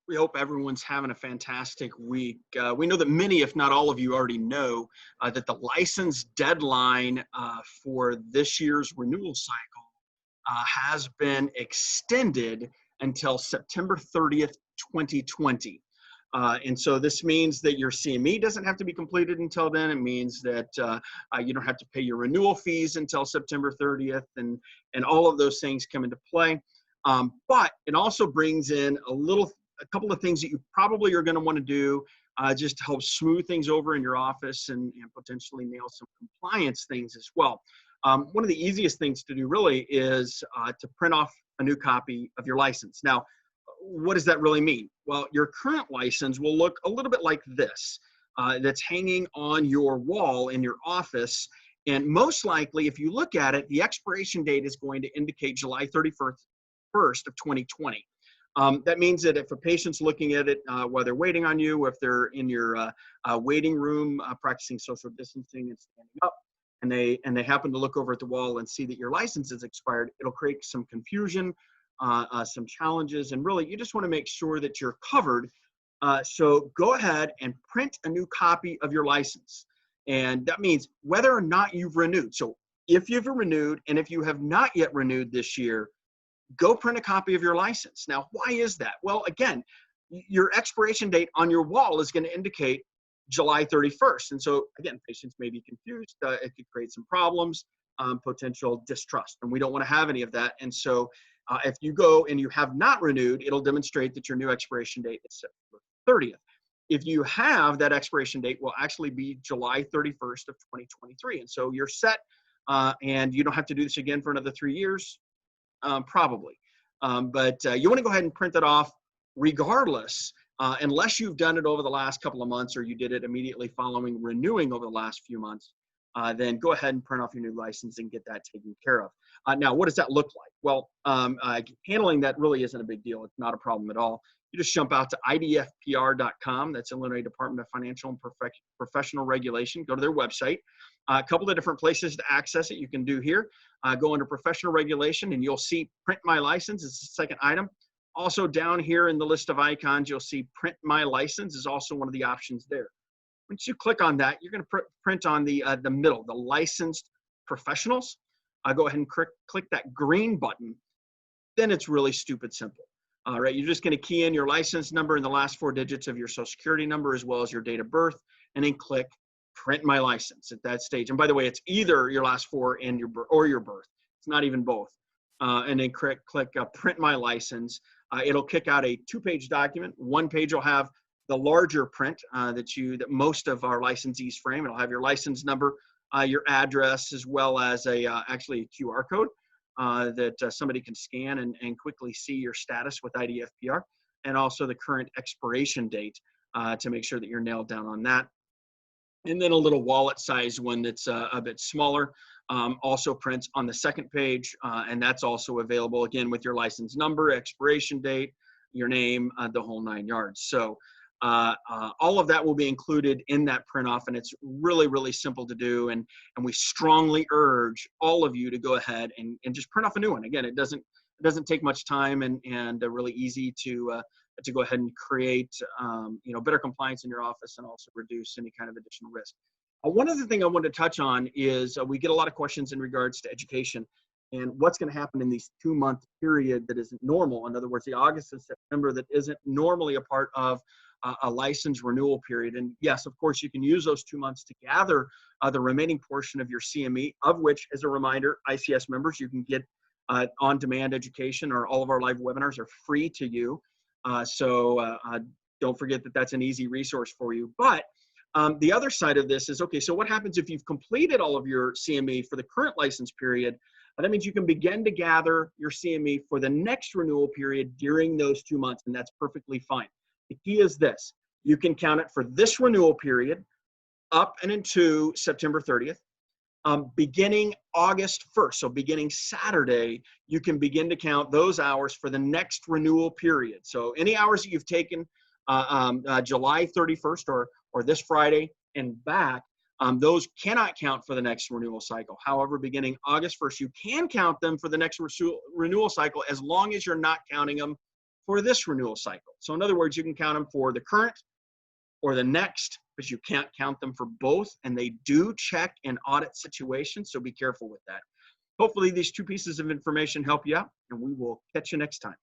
We hope everyone's having a fantastic week. We know that many, if not all of you, already know that the license deadline for this year's renewal cycle has been extended until September 30th, 2020. And so this means that your CME doesn't have to be completed until then. It means that you don't have to pay your renewal fees until September 30th, and all of those things come into play. But it also brings in a couple of things that you probably are going to want to do just to help smooth things over in your office and potentially nail some compliance things as well. One of the easiest things to do really is to print off a new copy of your license. Now, what does that really mean? Well, your current license will look a little bit like this. That's hanging on your wall in your office. And most likely, if you look at it, the expiration date is going to indicate July 31st of 2020. That means that if a patient's looking at it while they're waiting on you, if they're in your waiting room practicing social distancing and standing up, and they happen to look over at the wall and see that your license is expired, it'll create some confusion, some challenges, and really you just want to make sure that you're covered. So go ahead and print a new copy of your license. And that means whether or not you've renewed. So if you've renewed and if you have not yet renewed this year, go print a copy of your license. Now, why is that? Well, again, your expiration date on your wall is going to indicate July 31st. And so, again, patients may be confused. It could create some problems, potential distrust, and we don't want to have any of that. And so if you go and you have not renewed, it'll demonstrate that your new expiration date is September 30th. If you have, that expiration date will actually be July 31st of 2023. And so you're set, and you don't have to do this again for another 3 years. Probably. But you want to go ahead and print that off regardless, unless you've done it over the last couple of months or you did it immediately following renewing over the last few months, then go ahead and print off your new license and get that taken care of. Now, what does that look like? Well, handling that really isn't a big deal. It's not a problem at all. You just jump out to idfpr.com. That's Illinois Department of Financial and Professional Regulation. Go to their website. A couple of different places to access it. You can do here. Go under professional regulation and you'll see print my license. It's the second item. Also down here in the list of icons, you'll see print my license is also one of the options there. Once you click on that, you're going to print on the middle, the licensed professionals. Go ahead and click that green button. Then it's really stupid simple. All right, you're just going to key in your license number and the last 4 digits of your social security number as well as your date of birth, and then click print my license at that stage. And by the way, it's either your last 4 and your birth. It's not even both. And then click print my license. It'll kick out a 2-page document. 1 page will have the larger print that most of our licensees frame. It'll have your license number, your address, as well as actually a QR code that somebody can scan and quickly see your status with IDFPR, and also the current expiration date to make sure that you're nailed down on that. And then a little wallet size one that's a bit smaller also prints on the second page, and that's also available again with your license number, expiration date, your name, the whole 9 yards. So all of that will be included in that print off, and it's really, really simple to do. And we strongly urge all of you to go ahead and just print off a new one. Again, it doesn't take much time and really easy to go ahead and create better compliance in your office and also reduce any kind of additional risk. One other thing I wanted to touch on is we get a lot of questions in regards to education and what's going to happen in these 2-month period that isn't normal. In other words, the August and September that isn't normally a part of a license renewal period. And yes, of course, you can use those 2 months to gather the remaining portion of your CME, of which, as a reminder, ICS members, you can get on-demand education, or all of our live webinars are free to you. So don't forget that that's an easy resource for you. But the other side of this is, okay, so what happens if you've completed all of your CME for the current license period? That means you can begin to gather your CME for the next renewal period during those 2 months, and that's perfectly fine. The key is this: you can count it for this renewal period up and into September 30th. Beginning August 1st, so beginning Saturday, you can begin to count those hours for the next renewal period. So any hours that you've taken July 31st or this Friday and back, those cannot count for the next renewal cycle. However, beginning August 1st, you can count them for the next renewal cycle as long as you're not counting them for this renewal cycle. So in other words, you can count them for the current or the next, but you can't count them for both. And they do check in audit situations, so be careful with that. Hopefully these two pieces of information help you out, and we will catch you next time.